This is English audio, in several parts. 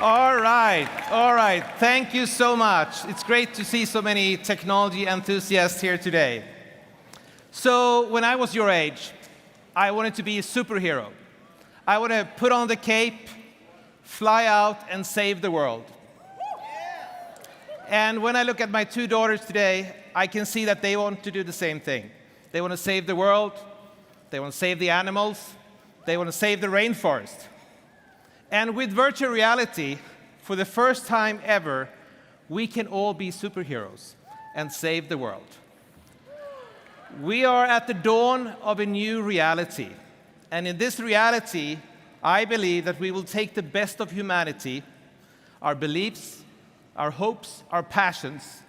All right, all right. Thank you so much. It's great to see so many technology enthusiasts here today. So when I was your age, I wanted to be a superhero. I want to put on the cape, fly out, and save the world. And when I look at my two daughters today, I can see that they want to do the same thing. They want to save the world, they want to save the animals, they want to save the rainforest. And with virtual reality, for the first time ever, we can all be superheroes and save the world. We are at the dawn of a new reality. And in this reality, I believe that we will take the best of humanity, our beliefs, our hopes, our passions,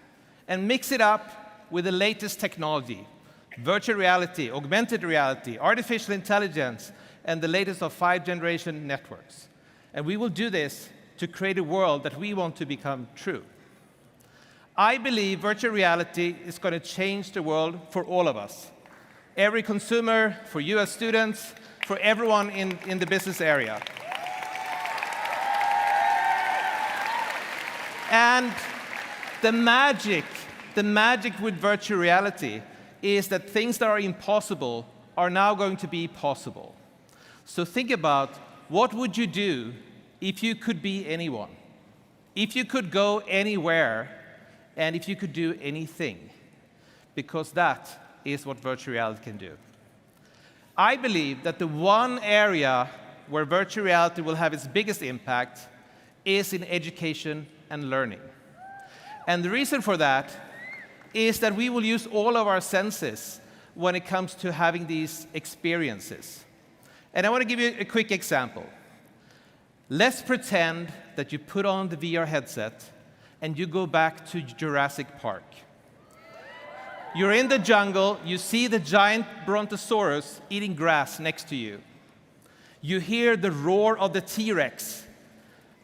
and mix it up with the latest technology, virtual reality, augmented reality, artificial intelligence, and the latest of 5G networks. And we will do this to create a world that we want to become true. I believe virtual reality is going to change the world for all of us. Every consumer, for you as students, for everyone in the business area. And the magic with virtual reality is that things that are impossible are now going to be possible. So think about, what would you do if you could be anyone? If you could go anywhere, and if you could do anything? Because that is what virtual reality can do. I believe that the one area where virtual reality will have its biggest impact is in education and learning. And the reason for that is that we will use all of our senses when it comes to having these experiences. And I want to give you a quick example. Let's pretend that you put on the VR headset and you go back to Jurassic Park. You're in the jungle, you see the giant brontosaurus eating grass next to you. You hear the roar of the T-Rex.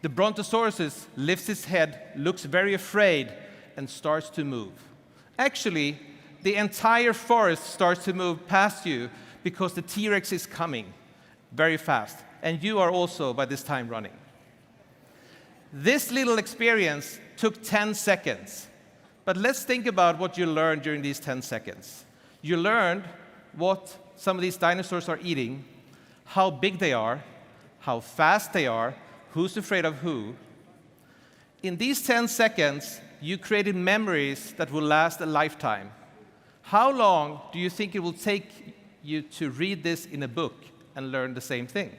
The brontosaurus lifts its head, looks very afraid, and starts to move. Actually, the entire forest starts to move past you because the T-Rex is coming very fast, and you are also, by this time, running. This little experience took 10 seconds, but let's think about what you learned during these 10 seconds. You learned what some of these dinosaurs are eating, how big they are, how fast they are, who's afraid of who. In these 10 seconds, you created memories that will last a lifetime. How long do you think it will take you to read this in a book and learn the same thing?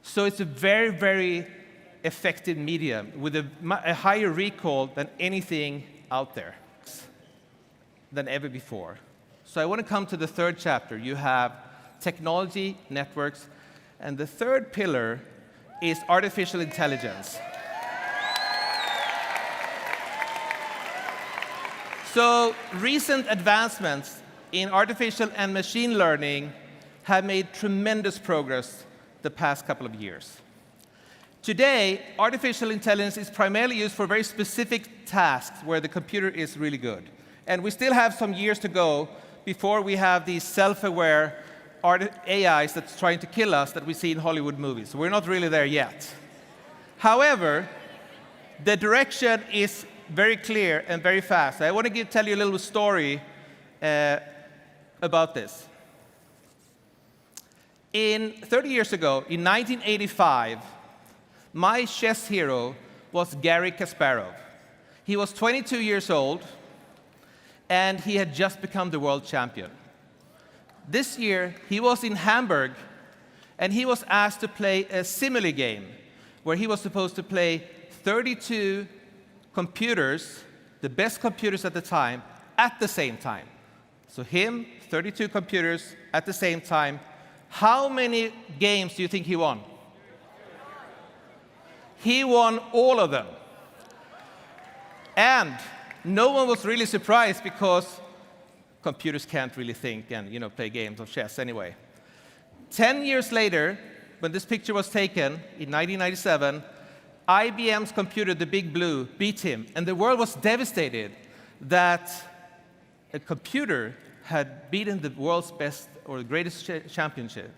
So it's a very, very effective medium with a higher recall than anything out there, than ever before. So I want to come to the third chapter. You have technology, networks, and the third pillar is artificial intelligence. So recent advancements in artificial and machine learning have made tremendous progress the past couple of years. Today, artificial intelligence is primarily used for very specific tasks where the computer is really good. And we still have some years to go before we have these self-aware AIs that's trying to kill us that we see in Hollywood movies. We're not really there yet. However, the direction is very clear and very fast. I want to tell you a little story about this. 30 years ago, in 1985, my chess hero was Garry Kasparov. He was 22 years old, and he had just become the world champion. This year, he was in Hamburg, and he was asked to play a simile game, where he was supposed to play 32 computers, the best computers at the time, at the same time. So him, 32 computers at the same time. How many games do you think he won? He won all of them. And no one was really surprised because computers can't really think and play games of chess anyway. 10 years later, when this picture was taken in 1997, IBM's computer, the Big Blue, beat him, and the world was devastated that a computer had beaten the world's best or the greatest championship.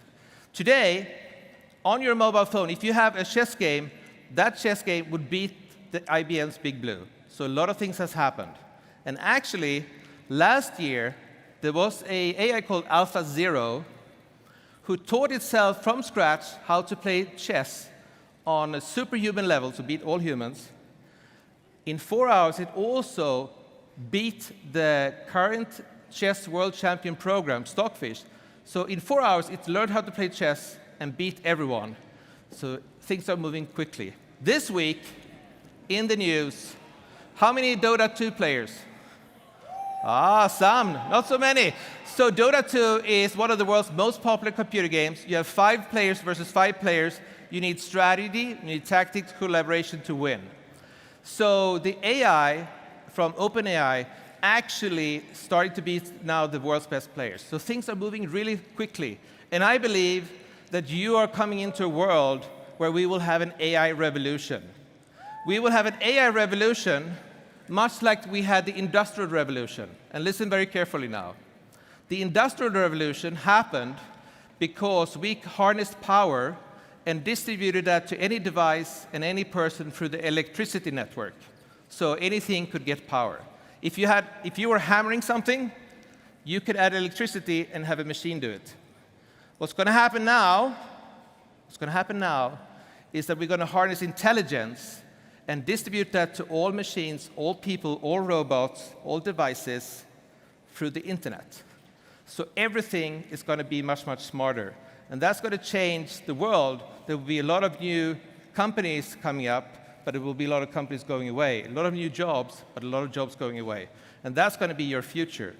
Today, on your mobile phone, if you have a chess game, that chess game would beat the IBM's Big Blue. So a lot of things has happened. And actually, last year, there was an AI called AlphaZero who taught itself from scratch how to play chess on a superhuman level to beat all humans. In 4 hours, it also beat the current chess world champion program, Stockfish. So in 4 hours, it learned how to play chess and beat everyone. So things are moving quickly. This week, in the news, how many Dota 2 players? Some, not so many. So Dota 2 is one of the world's most popular computer games. You have 5 players versus 5 players. You need strategy, you need tactics, collaboration to win. So the AI from OpenAI actually starting to be now the world's best players. So things are moving really quickly. And I believe that you are coming into a world where we will have an AI revolution. We will have an AI revolution much like we had the Industrial Revolution. And listen very carefully now. The Industrial Revolution happened because we harnessed power and distributed that to any device and any person through the electricity network. So anything could get power. If you were hammering something, you could add electricity and have a machine do it. What's going to happen now is that we're going to harness intelligence and distribute that to all machines, all people, all robots, all devices through the internet. So everything is going to be much, much smarter. And that's going to change the world. There will be a lot of new companies coming up, but there will be a lot of companies going away. A lot of new jobs, but a lot of jobs going away. And that's going to be your future.